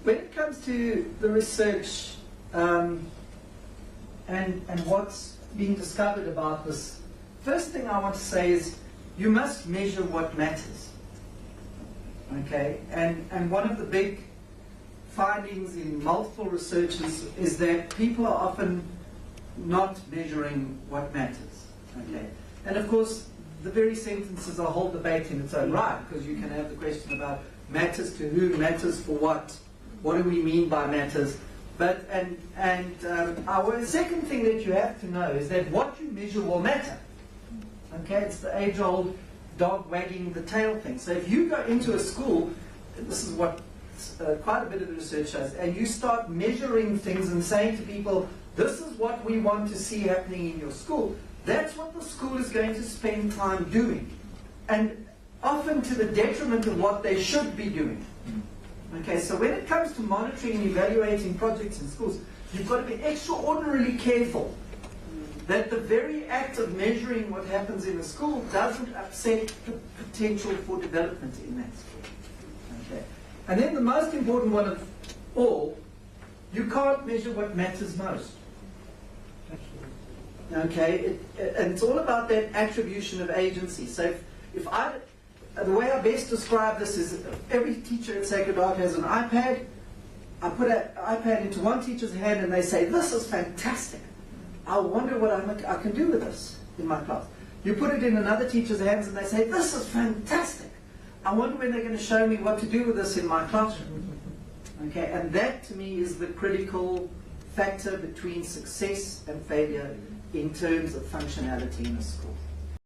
when it comes to the research and what's being discovered about this, first thing I want to say is you must measure what matters. Okay, and one of the big findings in multiple researches is that people are often not measuring what matters. Okay, and of course the very sentence is a whole debate in its own right, because you can have the question about matters to who, matters for what do we mean by matters. But our second thing that you have to know is that what you measure will matter. Okay, it's the age-old dog wagging the tail thing. So if you go into a school, this is what quite a bit of the research shows, and you start measuring things and saying to people, this is what we want to see happening in your school, that's what the school is going to spend time doing. And often to the detriment of what they should be doing. Okay, so when it comes to monitoring and evaluating projects in schools, you've got to be extraordinarily careful that the very act of measuring what happens in a school doesn't upset the potential for development in that school. Okay. And then the most important one of all, you can't measure what matters most. Okay, and it's all about that attribution of agency. So the way I best describe this is every teacher at Sacred Heart has an iPad. I put an iPad into one teacher's hand and they say, this is fantastic. I wonder what I can do with this in my class. You put it in another teacher's hands and they say, this is fantastic. I wonder when they're going to show me what to do with this in my classroom. Okay, and that to me is the critical factor between success and failure in terms of functionality in a school.